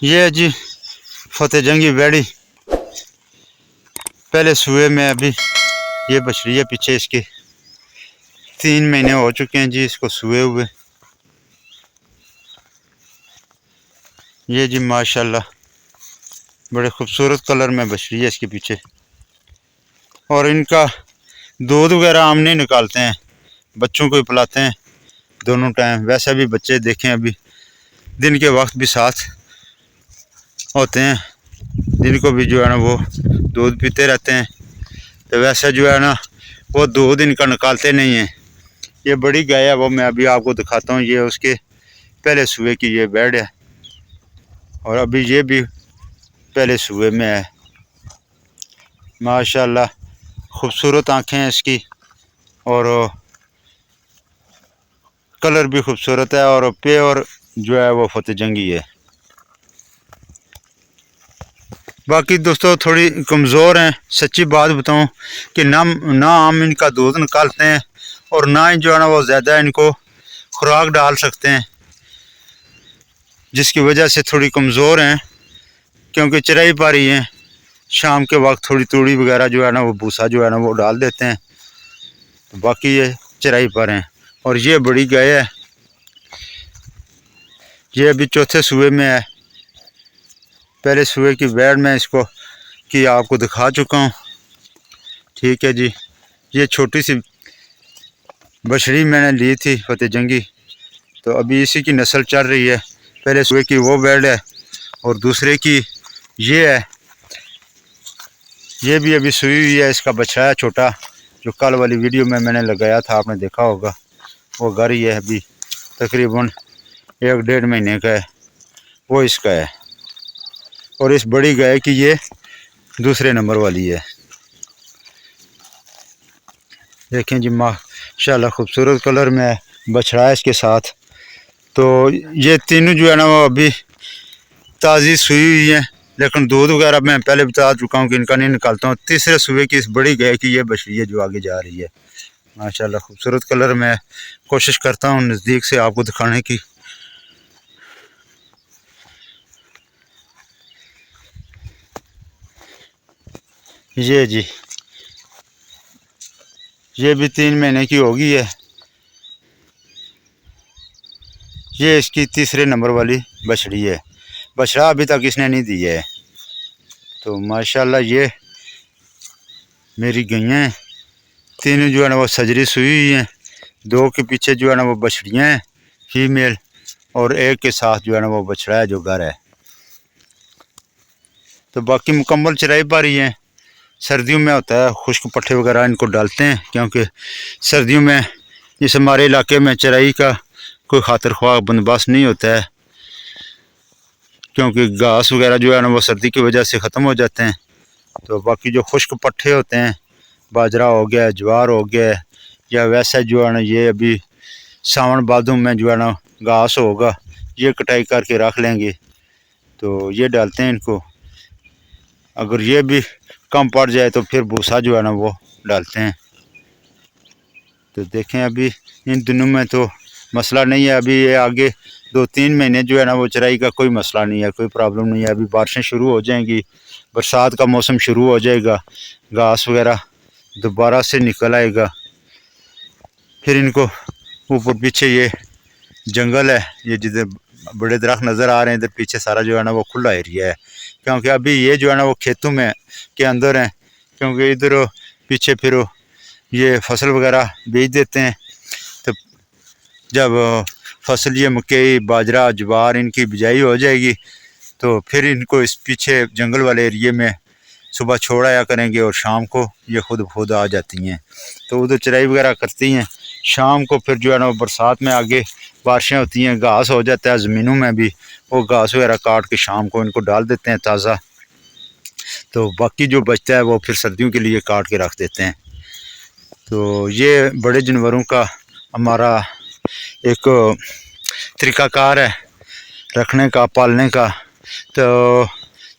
ये है जी फतेह जंगी बैड़ी, पहले सूए में अभी ये बछड़ी है पीछे इसके 3 महीने हो चुके हैं जी इसको सूए हुए। ये जी माशाल्लाह बड़े खूबसूरत कलर में बछड़ी है इसके पीछे। और इनका दूध वगैरह हम नहीं निकालते हैं, बच्चों को ही पिलाते हैं दोनों टाइम। वैसे भी बच्चे देखें अभी दिन के वक्त भी साथ होते हैं, दिन को भी जो है ना वो दूध पीते रहते हैं। तो वैसे जो है ना वो दूध इनका निकालते नहीं हैं। ये बड़ी गाय है वो मैं अभी आपको दिखाता हूँ। ये उसके पहले सूए की ये बैड़ है और अभी ये भी पहले सूए में है। माशाल्लाह खूबसूरत आँखें हैं इसकी और कलर भी खूबसूरत है और प्योर जो है वो फतेह जंगी है। बाकी दोस्तों थोड़ी कमज़ोर हैं, सच्ची बात बताऊं कि ना हम इनका दूध निकालते हैं और ना ही जो है ना वो ज़्यादा इनको खुराक डाल सकते हैं, जिसकी वजह से थोड़ी कमज़ोर हैं। क्योंकि चराई पा रही हैं, शाम के वक्त थोड़ी तूड़ी वगैरह जो है ना वो भूसा जो है ना वो डाल देते हैं, तो बाकी ये चराई पर हैं। और ये बड़ी गाय है, ये अभी चौथे सूए में है। पहले सूए की बैड़ में इसको कि आपको दिखा चुका हूँ। ठीक है जी, ये छोटी सी बछड़ी मैंने ली थी फतेह जंगी, तो अभी इसी की नस्ल चल रही है। पहले सूए की वो बैड़ है और दूसरे की ये है। ये भी अभी सूई हुई है, इसका बछड़ा है छोटा, जो कल वाली वीडियो में मैंने लगाया था आपने देखा होगा। वो घर ही है, अभी तकरीबन 1-1.5 महीने का है वो इसका है। और इस बड़ी गाय की ये दूसरे नंबर वाली है। देखें जी माशाल्लाह खूबसूरत कलर में बछड़ा है इसके साथ। तो ये तीनों जो है ना वो अभी ताज़ी सूई हुई है, लेकिन दूध वगैरह मैं पहले बता चुका हूँ कि इनका नहीं निकालता हूँ। तीसरे सूबे की इस बड़ी गाय की ये बछड़ी है जो आगे जा रही है। माशाल्लाह खूबसूरत कलर में, कोशिश करता हूँ नज़दीक से आपको दिखाने की। ये जी ये भी 3 महीने की होगी है। ये इसकी तीसरे नंबर वाली बछड़ी है, बछड़ा अभी तक इसने नहीं दी है। तो माशाल्लाह ये मेरी गैयाँ हैं, तीनों जो है ना वो सजरी सुई हुई हैं। 2 के पीछे जो है ना वो बछड़ियाँ हैं फीमेल, और एक के साथ जो है ना वो बछड़ा है जो घर है। तो बाकी मुकम्मल चराई पा रही हैं। सर्दियों में होता है खुश्क पट्ठे वगैरह इनको डालते हैं, क्योंकि सर्दियों में इस हमारे इलाके में चराई का कोई खातिर ख्वाह बंदोबस्त नहीं होता है, क्योंकि घास वगैरह जो है ना वो सर्दी की वजह से ख़त्म हो जाते हैं। तो बाकी जो खुश्क पट्ठे होते हैं, बाजरा हो गया, ज्वार हो गया, या वैसा जो है ना ये अभी सावन भादों में जो है ना घास होगा, ये कटाई करके रख लेंगे तो ये डालते हैं इनको। अगर ये भी कम पड़ जाए तो फिर भूसा जो है ना वो डालते हैं। तो देखें अभी इन दिनों में तो मसला नहीं है, अभी ये आगे 2-3 महीने जो है ना वो चराई का कोई मसला नहीं है, कोई प्रॉब्लम नहीं है। अभी बारिशें शुरू हो जाएंगी, बरसात का मौसम शुरू हो जाएगा, घास वगैरह दोबारा से निकल आएगा। फिर इनको ऊपर पीछे ये जंगल है, ये जिधर बड़े दरख्त नज़र आ रहे हैं इधर पीछे सारा जो है ना वो खुला एरिया है, क्योंकि अभी ये जो है ना वो खेतों में के अंदर हैं। क्योंकि इधर पीछे फिर ये फसल वगैरह बेच देते हैं, तो जब फसल ये मकई बाजरा ज्वार इनकी बिजाई हो जाएगी तो फिर इनको इस पीछे जंगल वाले एरिए में सुबह छोड़ आया करेंगे और शाम को ये खुद आ जाती हैं। तो उधर चराई वगैरह करती हैं। शाम को फिर जो है ना बरसात में आगे बारिशें होती हैं, घास हो जाता है ज़मीनों में भी, वो घास वगैरह काट के शाम को इनको डाल देते हैं ताज़ा। तो बाकी जो बचता है वो फिर सर्दियों के लिए काट के रख देते हैं। तो ये बड़े जानवरों का हमारा एक तरीक़ाकार है रखने का, पालने का। तो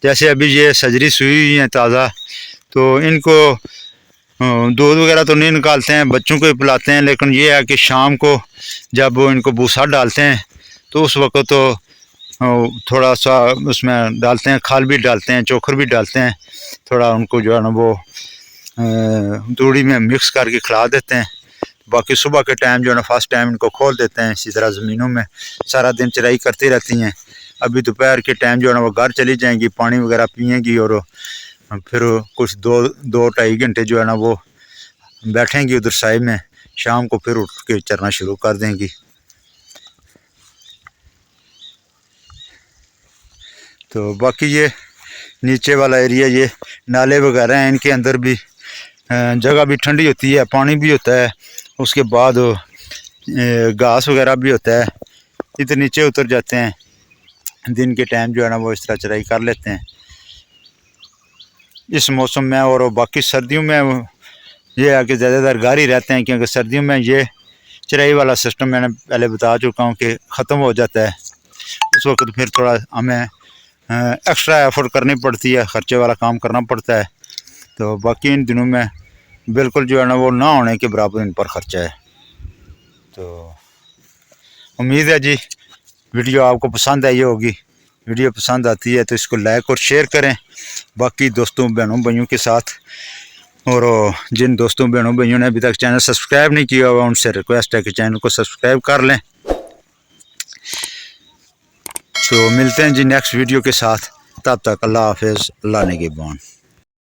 जैसे अभी ये सजरी सुई हुई हैं ताज़ा, तो इनको दूध वगैरह तो नहीं निकालते हैं, बच्चों को ही पिलाते हैं। लेकिन ये है कि शाम को जब वो इनको भूसा डालते हैं तो उस वक्त तो थोड़ा सा उसमें डालते हैं, खाल भी डालते हैं, चोकर भी डालते हैं, थोड़ा उनको जो है ना वो तूड़ी में मिक्स करके खिला देते हैं। बाकी सुबह के टाइम जो है ना फर्स्ट टाइम इनको खोल देते हैं। इसी तरह ज़मीनों में सारा दिन चराई करती रहती हैं। अभी दोपहर के टाइम जो है ना वो घर चली जाएंगी, पानी वगैरह पिएंगी और फिर कुछ 2-2-2.5 घंटे जो है ना वो बैठेंगी उधर साइड में। शाम को फिर उठ के चरना शुरू कर देंगी। तो बाकी ये नीचे वाला एरिया, ये नाले वगैरह हैं, इनके अंदर भी जगह भी ठंडी होती है, पानी भी होता है, उसके बाद घास वगैरह भी होता है। इधर नीचे उतर जाते हैं, दिन के टाइम जो है ना वो इस तरह चराई कर लेते हैं इस मौसम में। और बाकी सर्दियों में ये है कि ज़्यादातर घर ही रहते हैं, क्योंकि सर्दियों में ये चराई वाला सिस्टम मैंने पहले बता चुका हूँ कि ख़त्म हो जाता है। उस वक्त फिर थोड़ा हमें एक्स्ट्रा एफर्ट करनी पड़ती है, ख़र्चे वाला काम करना पड़ता है। तो बाकी इन दिनों में बिल्कुल जो है ना वो ना होने के बराबर इन पर ख़र्चा है। तो उम्मीद है जी वीडियो आपको पसंद आई होगी। वीडियो पसंद आती है तो इसको लाइक और शेयर करें बाकी दोस्तों बहनों भाइयों के साथ। और जिन दोस्तों बहनों भाइयों ने अभी तक चैनल सब्सक्राइब नहीं किया हुआ उनसे रिक्वेस्ट है कि चैनल को सब्सक्राइब कर लें। तो मिलते हैं जी नेक्स्ट वीडियो के साथ, तब तक अल्लाह हाफिज़, अल्लाह निगहबान।